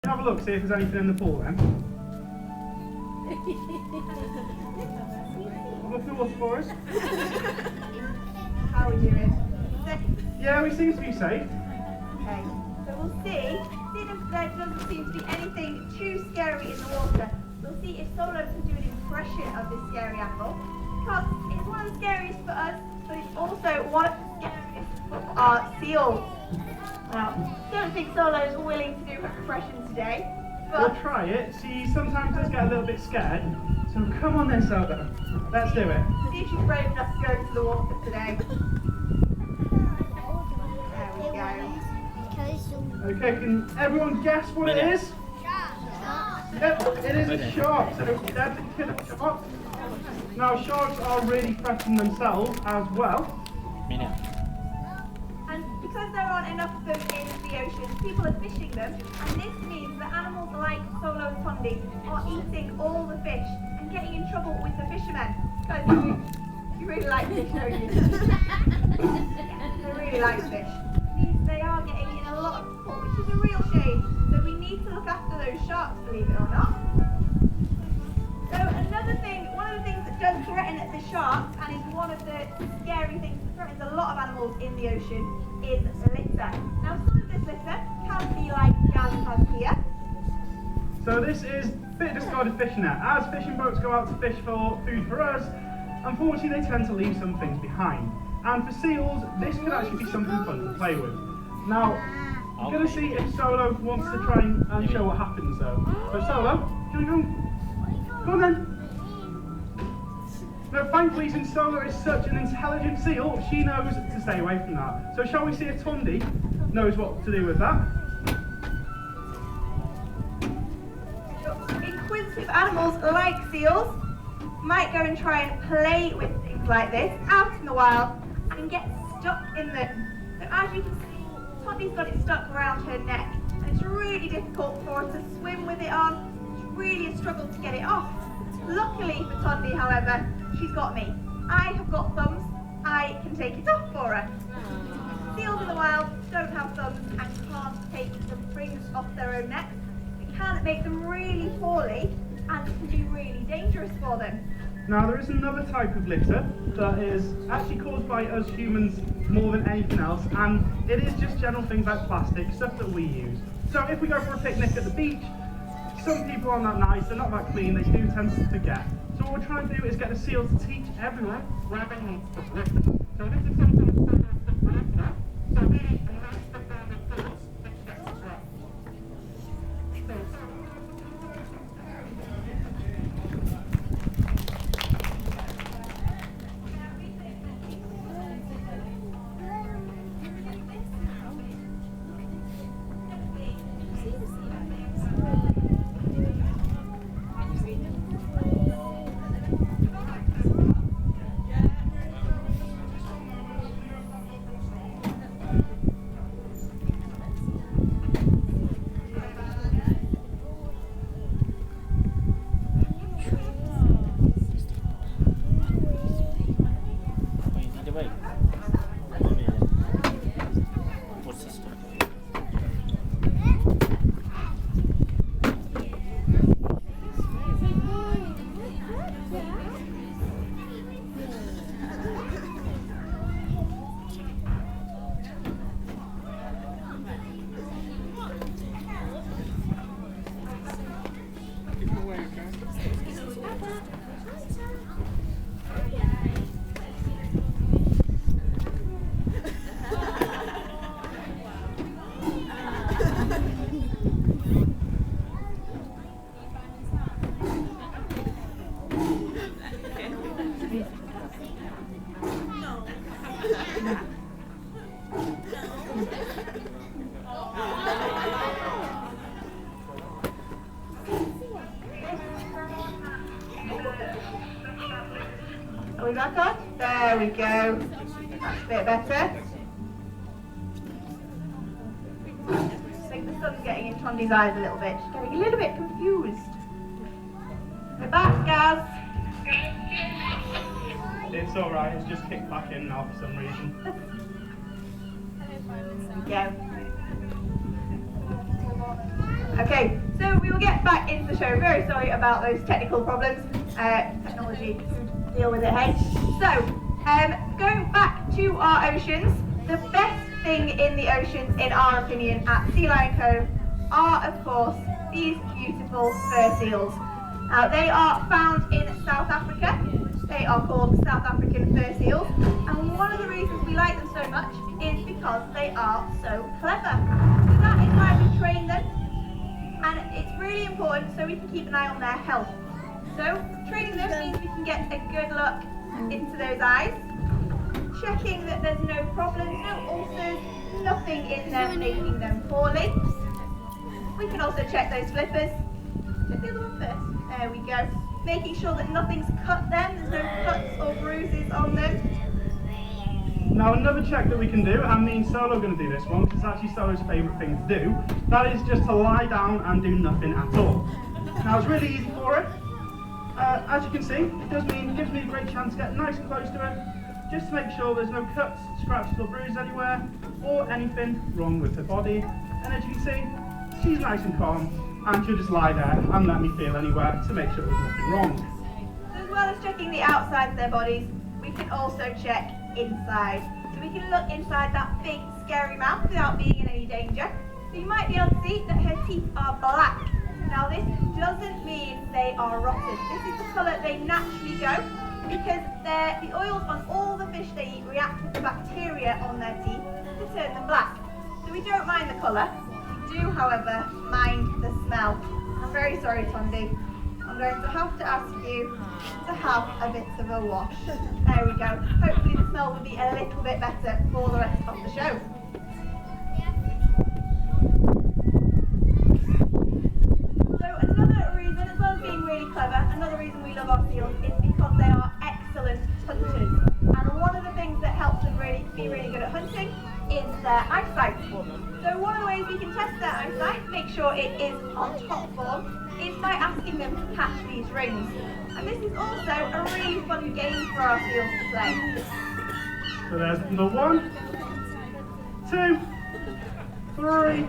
have a look, see if there's anything in the pool then. Look at what's for us. How are we doing? Yeah, we seem to be safe. Okay, so we'll see if there doesn't seem to be anything too scary in the water. We'll see if Solo can do an impression of this scary animal. Because it's one of the scariest for us, but it's also one of the scariest for our seals. Now, don't think Solo's willing to do her impression today, but We'll try it. She sometimes does get a little bit scared. So come on then, Solo. Let's do it. see if she's brave enough to go into the water today. There we go. Okay, can everyone guess what it is? Yep, it is a shark. So that's a killer shark. Now sharks are really threatening themselves as well. And because there aren't enough of them in the ocean, people are fishing them, and this means that animals like Solo and Tondi are eating all the fish and getting in trouble with the fishermen. Guys, you really like fish, don't you? They really like fish. It means they are getting in a lot of trouble, which is a real shame. So we need to look after those sharks, believe it or not. So another thing, one of the things that does threaten the sharks, and is one of the scary things that threatens a lot of animals in the ocean, is litter. Now some of this litter can be like Gaz has here. So this is a bit discarded fishing net. As fishing boats go out to fish for food for us, unfortunately they tend to leave some things behind. And for seals, this could actually be something fun to play with. Now, I'm going to see if Solo wants to try and show what happens though. So Solo, can you come on then. No, thankfully since Solo is such an intelligent seal, she knows to stay away from that. So shall we see if Tondi knows what to do with that? Inquisitive animals like seals might go and try and play with things like this out in the wild and get stuck in them. So as you can see, Tondi's got it stuck around her neck, and it's really difficult for her to swim with it on. It's really a struggle to get it off. Luckily for Tondi, however, she's got me. I have got thumbs. I can take it off for her. Seals in the wild don't have thumbs and can't take the rings off their own necks. It can make them really poorly and can be really dangerous for them. Now there is another type of litter that is actually caused by us humans more than anything else, and it is just general things like plastic, stuff that we use. So if we go for a picnic at the beach, some people aren't that nice, they're not that clean, they do tend to forget. So what we're trying to do is get the seals to teach everyone where they need to put litter. So this is something so really nice to find the seals. Are we back on? There we go. That's a bit better. I think the sun's getting in Tondi's eyes a little bit. She's getting a little bit confused. We're back, Gaz. It's alright, it's just kicked back in now for some reason. There we go. Okay, so we will get back into the show. Very sorry about those technical problems. Technology to deal with it, hey? So, going back to our oceans, the best thing in the oceans, in our opinion, at Sea Lion Cove are, of course, these beautiful fur seals. Now, they are found in South Africa. They are called South African fur seals, and one of the reasons we like them so much is because they are so clever. So that is why we train them, and it's really important so we can keep an eye on their health. So training them means we can get a good look into those eyes, checking that there's no problems, no ulcers, nothing in them making them poorly. We can also check those flippers. Check the other one first. There we go. Making sure that nothing's cut them, there's no cuts or bruises on them. Now another check that we can do, and me and Solo are going to do this one, because it's actually Solo's favourite thing to do, that is just to lie down and do nothing at all. Now it's really easy for her. As you can see, it gives me a great chance to get nice and close to her, just to make sure there's no cuts, scratches or bruises anywhere, or anything wrong with her body. And as you can see, she's nice and calm, and she'll just lie there and let me feel anywhere to make sure there's nothing wrong. So as well as checking the outside of their bodies, we can also check inside. So we can look inside that big scary mouth without being in any danger. So you might be able to see that her teeth are black. Now this doesn't mean they are rotted. This is the colour they naturally go because the oils on all the fish they eat react with the bacteria on their teeth to turn them black. So we don't mind the colour. We do, however, mind the smell. I'm very sorry, Tondi. I'm going to have to ask you to have a bit of a wash. There we go. Hopefully the smell will be a little bit better for the rest of the show. So another reason, as well as being really clever, another reason we love our seals is because they are excellent hunters. And one of the things that helps them be really good at hunting is their eyesight. So one of the ways we can test their eyesight, make sure it is on top form, is by asking them to catch these rings. And this is also a really fun game for our seals to play. So there's number 1, 2, 3,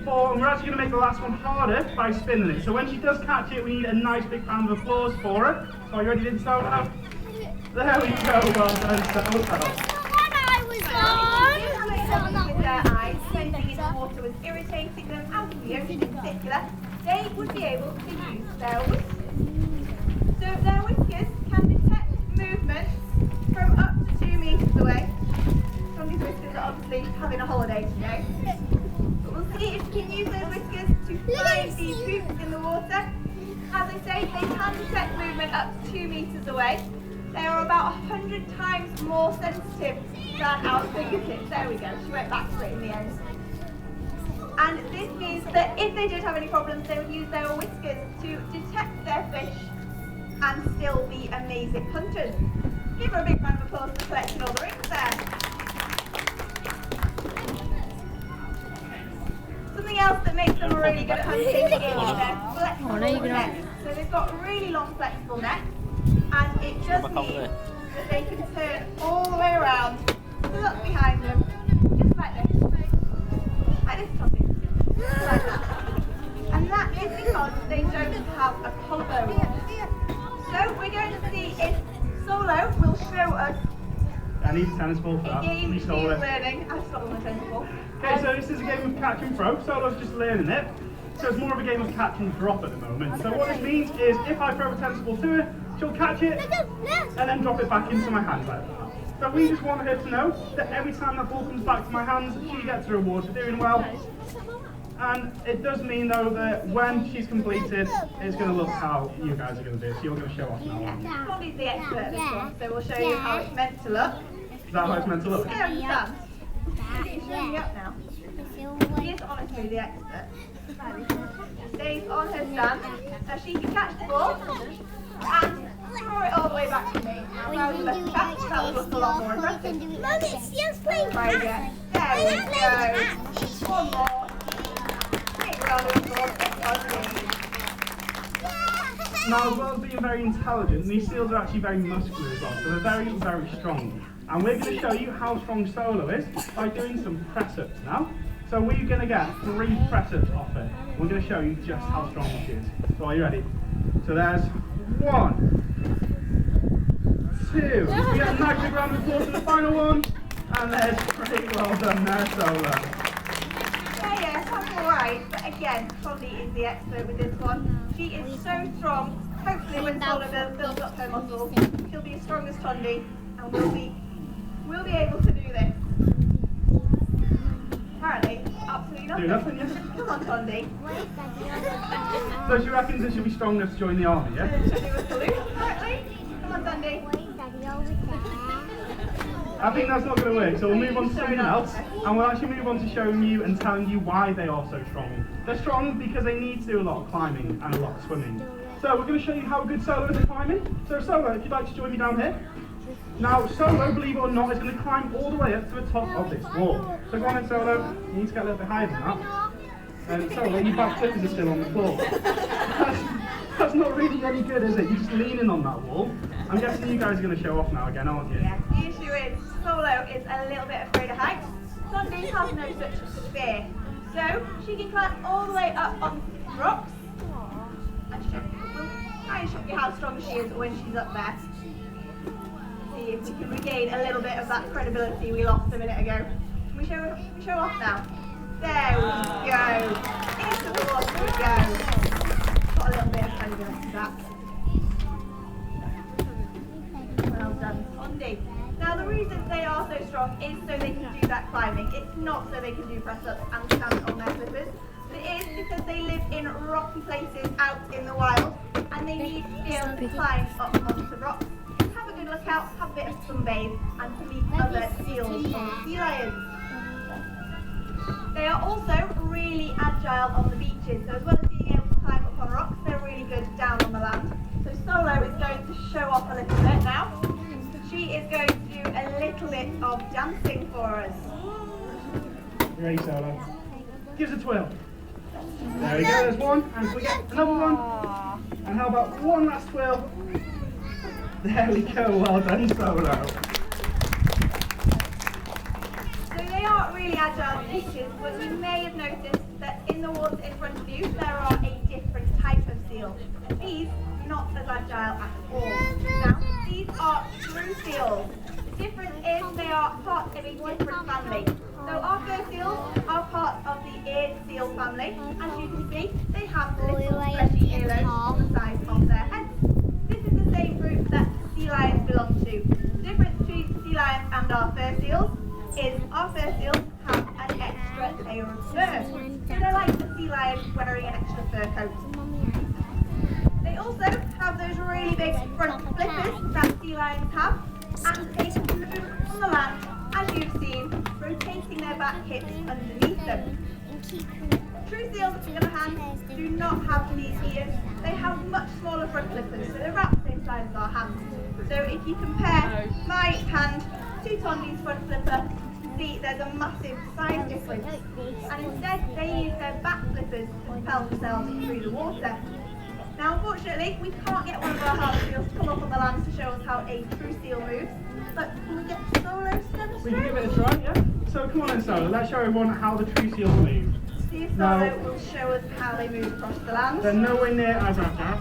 4, and we're actually going to make the last one harder by spinning it. So when she does catch it, we need a nice big round of applause for her. So are you ready to install now? There we go, well done, Solo. With their eyes, cleansing in the water was irritating them out of the ocean in particular, they would be able to use their whiskers. So their whiskers can detect movements from up to 2 meters away. Some of these whiskers are obviously having a holiday today. But we'll see if we can use those whiskers to find these hoops in the water. As I say, they can detect movement up to 2 meters away. They are about 100 times more sensitive than our fingertips. There we go, she went back to it in the end. And this means that if they did have any problems, they would use their whiskers to detect their fish and still be amazing hunters. Give her a big round of applause for collecting all the rings there. Something else that makes them really good at hunting is their flexible necks. So they've got really long flexible necks, and it just means that they can turn all the way around, look behind them, just like this. Like this, Tommy. Just like that. And that is because they don't have a collarbone. So we're going to see if Solo will show us I need a tennis ball for that. a game he's learning. I've stolen the tennis ball. Okay, so this is a game of catch and throw. Solo's just learning it. So it's more of a game of catch and drop at the moment. So what this means is if I throw a tennis ball to her, she'll catch it and then drop it back into my hands like that. So we just want her to know that every time that ball comes back to my hands, she gets a reward for doing well. And it does mean though that when she's completed, it's going to look how you guys are going to do. So you're going to show off now. Tommy's the expert at this one, so we'll show you how it's meant to look. Is that how it's meant to look? I understand. She's showing me up now. She is honestly the expert. She stays on her stand so she can catch the ball and throw it all the way back to me. Now, if I was left to catch, that would look a lot more impressive. Right, yeah. There we go. One more. Big round of applause. Now, as well as being very intelligent, these seals are actually very muscular as well, so they're very, very strong. And we're going to show you how strong Solo is by doing some press-ups now. So we're going to get 3 press-ups off it. We're going to show you just how strong she is. So are you ready? So there's 1, 2. We get a nice big round of applause for the final one. And there's 3. Well done there, Solo. Yeah, that's alright. But again, Tondie is the expert with this one. She is so strong. Hopefully when Solo builds up her muscles, she'll be as strong as Tondie, and we'll be able to do this. Apparently, absolutely nothing. Do nothing, yes. Come on, Tondie. So she reckons that she'll be strong enough to join the army, yeah? She'll do a salute, apparently. Come on, Tondie. I think that's not going to work, so we'll move on to something else, and we'll actually move on to showing you and telling you why they are so strong. They're strong because they need to do a lot of climbing and a lot of swimming. So we're going to show you how good Solo is at climbing. So Solo, if you'd like to join me down here. Now Solo, believe it or not, is going to climb all the way up to the top of this wall. So go on then, Solo, you need to get a little bit higher than that. Solo, your back flippers are still on the floor. That's not really any good, is it? You're just leaning on that wall. I'm guessing you guys are going to show off now again, aren't you? Yeah, the issue is Solo is a little bit afraid of heights. Tondie has no such fear. So she can climb all the way up on rocks. And we'll try and show you how strong she is when she's up there. See if we can regain a little bit of that credibility we lost a minute ago. Can we show off now? There we go. Into the water we go. Got a little bit of credibility back. Well done, Tondie. Now the reason they are so strong is so they can do that climbing. It's not so they can do press-ups and stand on their flippers. But it is because they live in rocky places out in the wild, and they need to be able to climb up onto rocks, have a good look out, have a bit of sunbathe, and to meet other seals or sea lions. They are also really agile on the beaches, so as well as being able to climb up on rocks, they're really good down on the land. So Solo is going to show off a little bit now. She is going to do a little bit of dancing for us. You ready, Solo? Give us a twirl. There we go, there's one, and we get another one. And how about one last twirl? There we go, well done, Solo. So they are really agile creatures, but you may have noticed that in the water in front of you, there are a different type of seal. These are not as agile at all. Now, these are true seals. The difference is they are part of a different family. So our fur seals are part of the eared seal family. As you can see, they have little fleshy earlobes on the sides of their heads. This is the same group that sea lions belong to. The difference between sea lions and our fur seals is our fur seals have an extra layer of fur. So they're like the sea lion wearing an extra fur coat. They also have those really big front flippers that sea lions have, and they can move on the land, as you've seen, rotating their back hips underneath them. True seals, on the other hand, do not have these ears. They have much smaller front flippers, so they're about the same size as our hands. So if you compare my hand to Tondie's front flipper, you can see there's a massive size difference. And instead, they use their back flippers to propel themselves through the water. Now, unfortunately, we can't get one of our harbour seals to come up on the land to show us how a true seal moves. But can we get Solo to demonstrate? We can give it a try, yeah? So come on then, Solo, let's show everyone how the true seals move. See if Solo will show us how they move across the land. They're nowhere near as agile.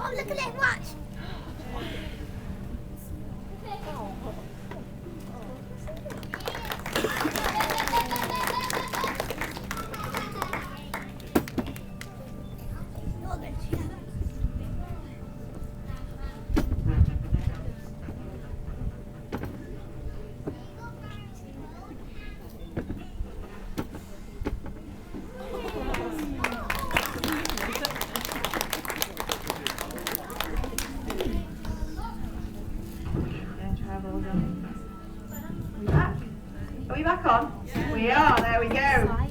Oh, look at it, watch. Are we back on? Yeah. We are, there we go.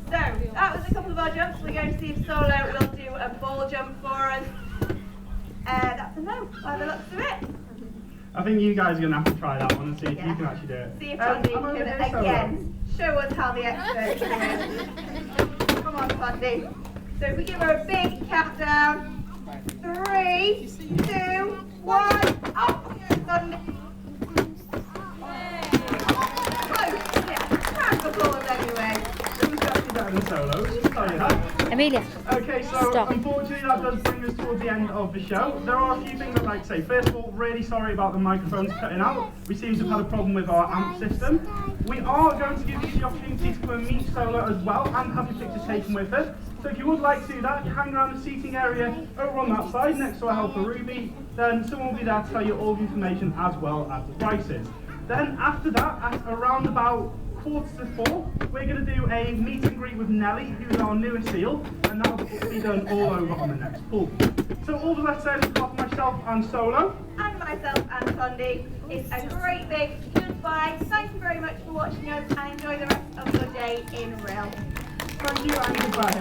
So, that was a couple of our jumps. We're going to see if Solo will do a ball jump for us. That's a no, by the looks of it. I think you guys are going to have to try that one and see if you can actually do it. See if Tandy I'm over can here, Solo. again show us how the experts do it. Come on, Tandy. So if we give her a big countdown. 3, 2, 1, up! Tandy. Than Solo, just tell you that. Amelia. Okay, so Stop. unfortunately that does bring us towards the end of the show. There are a few things I'd like to say. First of all, really sorry about the microphones cutting out. We seem to have had a problem with our amp system. We are going to give you the opportunity to come and meet Solo as well and have your picture taken with her. So if you would like to do that, you hang around the seating area over on that side next to our helper Ruby, then someone will be there to tell you all the information as well as the prices. Then after that, at around about 3:45, we're going to do a meet and greet with Nelly, who's our newest seal, and that will be done all over on the next pool. So all the left side on top of myself and Solo. And myself and Tandy is a great big goodbye. Thank you very much for watching us and enjoy the rest of your day in Rhyl. Thank you and goodbye.